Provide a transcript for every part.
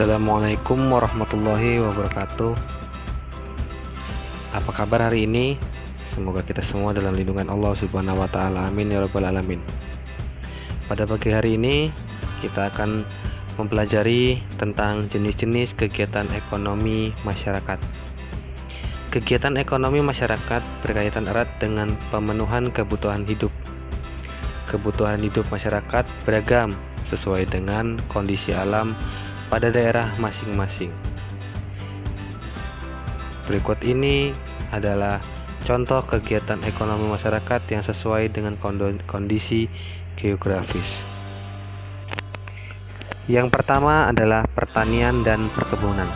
Assalamualaikum warahmatullahi wabarakatuh. Apa kabar hari ini? Semoga kita semua dalam lindungan Allah Subhanahu wa taala. Amin ya rabbal alamin. Pada pagi hari ini kita akan mempelajari tentang jenis-jenis kegiatan ekonomi masyarakat. Kegiatan ekonomi masyarakat berkaitan erat dengan pemenuhan kebutuhan hidup. Kebutuhan hidup masyarakat beragam sesuai dengan kondisi alam pada daerah masing-masing. Berikut ini adalah contoh kegiatan ekonomi masyarakat yang sesuai dengan kondisi geografis. Yang pertama adalah pertanian dan perkebunan.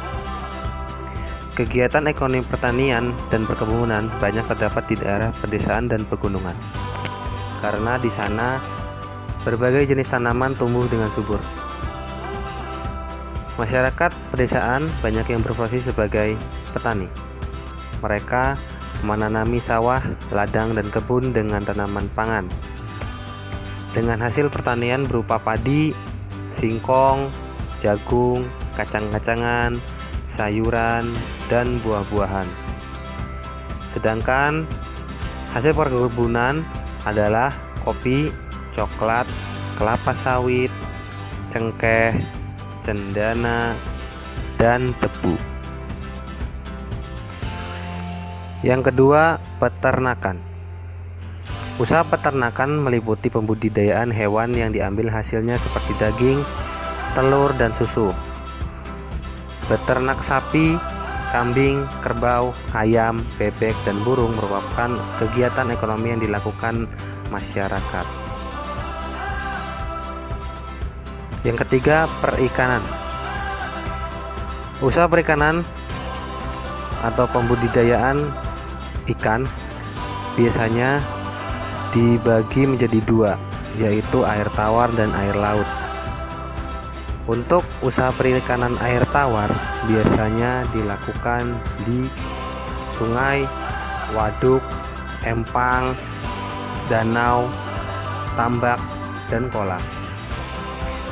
Kegiatan ekonomi pertanian dan perkebunan banyak terdapat di daerah pedesaan dan pegunungan, karena di sana berbagai jenis tanaman tumbuh dengan subur. Masyarakat pedesaan banyak yang berprofesi sebagai petani. Mereka menanami sawah, ladang, dan kebun dengan tanaman pangan. Dengan hasil pertanian berupa padi, singkong, jagung, kacang-kacangan, sayuran, dan buah-buahan. Sedangkan hasil perkebunan adalah kopi, coklat, kelapa sawit, cengkeh, cendana, dan tebu. Yang kedua, peternakan. Usaha peternakan meliputi pembudidayaan hewan yang diambil hasilnya seperti daging, telur, dan susu. Beternak sapi, kambing, kerbau, ayam, bebek, dan burung merupakan kegiatan ekonomi yang dilakukan masyarakat. Yang ketiga, perikanan. Usaha perikanan atau pembudidayaan ikan biasanya dibagi menjadi dua, yaitu air tawar dan air laut. Untuk usaha perikanan air tawar biasanya dilakukan di sungai, waduk, empang, danau, tambak, dan kolam.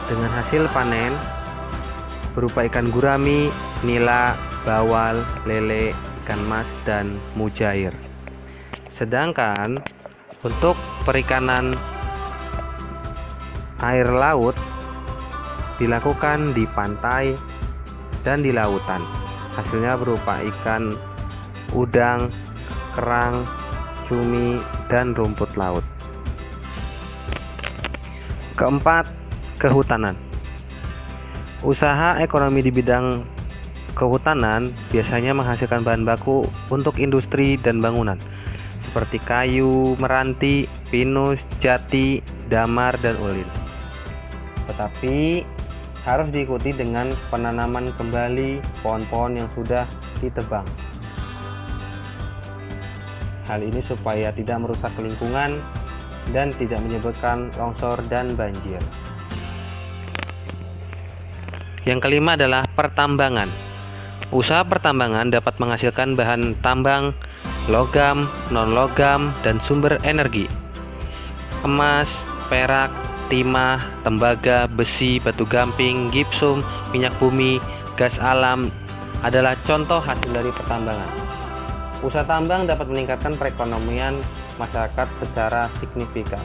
Dengan hasil panen berupa ikan gurami, nila, bawal, lele, ikan mas, dan mujair. Sedangkan untuk perikanan air laut dilakukan di pantai dan di lautan. Hasilnya berupa ikan udang, kerang, cumi, dan rumput laut. Keempat, kehutanan. Usaha ekonomi di bidang kehutanan biasanya menghasilkan bahan baku untuk industri dan bangunan seperti kayu, meranti, pinus, jati, damar, dan ulin. Tetapi harus diikuti dengan penanaman kembali pohon-pohon yang sudah ditebang. Hal ini supaya tidak merusak lingkungan dan tidak menyebabkan longsor dan banjir. Yang kelima adalah pertambangan. Usaha pertambangan dapat menghasilkan bahan tambang, logam, non-logam, dan sumber energi. Emas, perak, timah, tembaga, besi, batu gamping, gipsum, minyak bumi, gas alam adalah contoh hasil dari pertambangan. Usaha tambang dapat meningkatkan perekonomian masyarakat secara signifikan.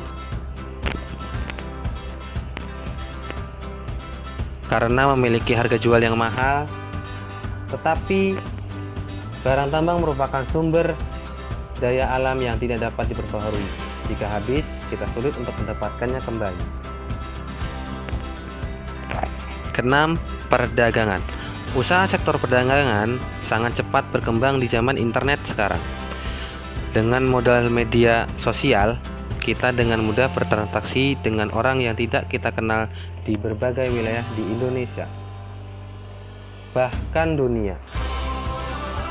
Karena memiliki harga jual yang mahal, tetapi barang tambang merupakan sumber daya alam yang tidak dapat diperbaharui. Jika habis, kita sulit untuk mendapatkannya kembali. Keenam, perdagangan. Usaha sektor perdagangan sangat cepat berkembang di zaman internet sekarang. Dengan modal media sosial, kita dengan mudah bertransaksi dengan orang yang tidak kita kenal di berbagai wilayah di Indonesia, bahkan dunia.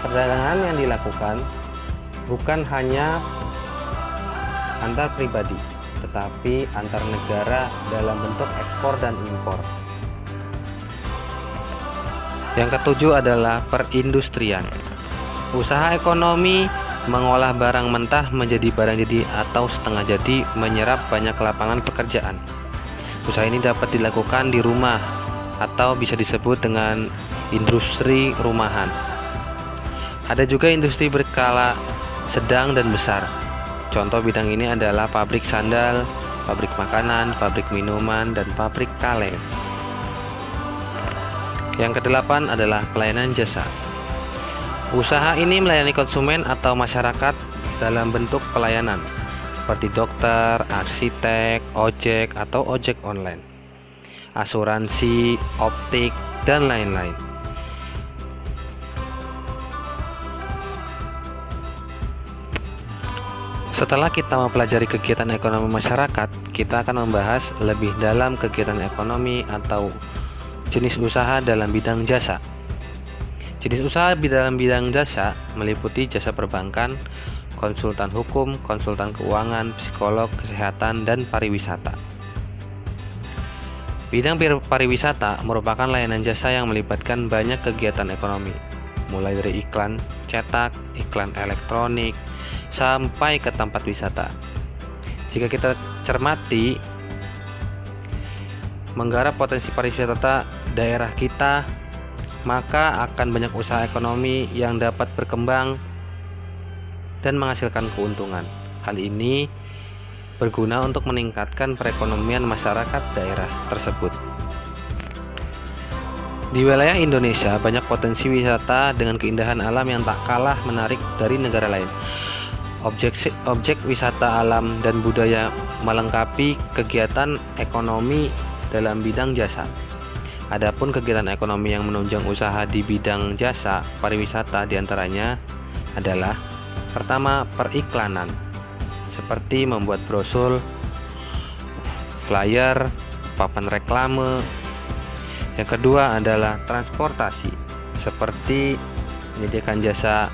Perdagangan yang dilakukan bukan hanya antar pribadi, tetapi antar negara dalam bentuk ekspor dan impor. Yang ketujuh adalah perindustrian. Usaha ekonomi mengolah barang mentah menjadi barang jadi atau setengah jadi, menyerap banyak lapangan pekerjaan. Usaha ini dapat dilakukan di rumah atau bisa disebut dengan industri rumahan. Ada juga industri berskala sedang dan besar. Contoh bidang ini adalah pabrik sandal, pabrik makanan, pabrik minuman, dan pabrik kaleng. Yang kedelapan adalah pelayanan jasa. Usaha ini melayani konsumen atau masyarakat dalam bentuk pelayanan, seperti dokter, arsitek, ojek atau ojek online, asuransi, optik, dan lain-lain. Setelah kita mempelajari kegiatan ekonomi masyarakat, kita akan membahas lebih dalam kegiatan ekonomi atau jenis usaha dalam bidang jasa. Jenis usaha dalam bidang jasa meliputi jasa perbankan, konsultan hukum, konsultan keuangan, psikolog, kesehatan, dan pariwisata. Bidang pariwisata merupakan layanan jasa yang melibatkan banyak kegiatan ekonomi, mulai dari iklan cetak, iklan elektronik, sampai ke tempat wisata. Jika kita cermati menggarap potensi pariwisata daerah kita, maka akan banyak usaha ekonomi yang dapat berkembang dan menghasilkan keuntungan. Hal ini berguna untuk meningkatkan perekonomian masyarakat daerah tersebut. Di wilayah Indonesia, banyak potensi wisata dengan keindahan alam yang tak kalah menarik dari negara lain. Objek wisata alam dan budaya melengkapi kegiatan ekonomi dalam bidang jasa. Adapun kegiatan ekonomi yang menunjang usaha di bidang jasa pariwisata diantaranya adalah: pertama, periklanan, seperti membuat brosur, flyer, papan reklame. Yang kedua adalah transportasi, seperti menyediakan jasa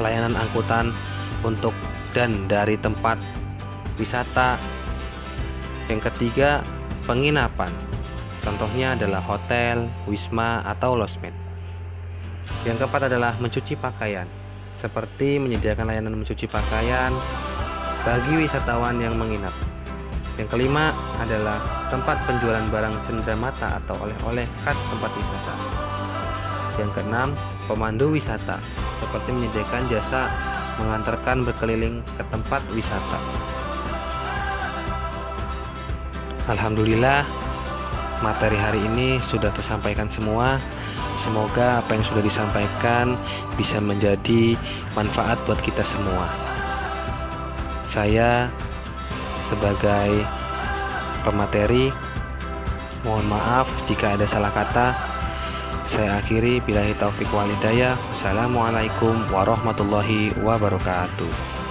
pelayanan angkutan untuk dan dari tempat wisata. Yang ketiga, penginapan. Contohnya adalah hotel, wisma, atau losmen. Yang keempat adalah mencuci pakaian, seperti menyediakan layanan mencuci pakaian bagi wisatawan yang menginap. Yang kelima adalah tempat penjualan barang cenderamata atau oleh-oleh khas tempat wisata. Yang keenam, pemandu wisata, seperti menyediakan jasa mengantarkan berkeliling ke tempat wisata. Alhamdulillah, materi hari ini sudah tersampaikan semua. Semoga apa yang sudah disampaikan bisa menjadi manfaat buat kita semua. Saya sebagai pemateri mohon maaf jika ada salah kata. Saya akhiri, billahi taufik wal hidayah. Wassalamualaikum warahmatullahi wabarakatuh.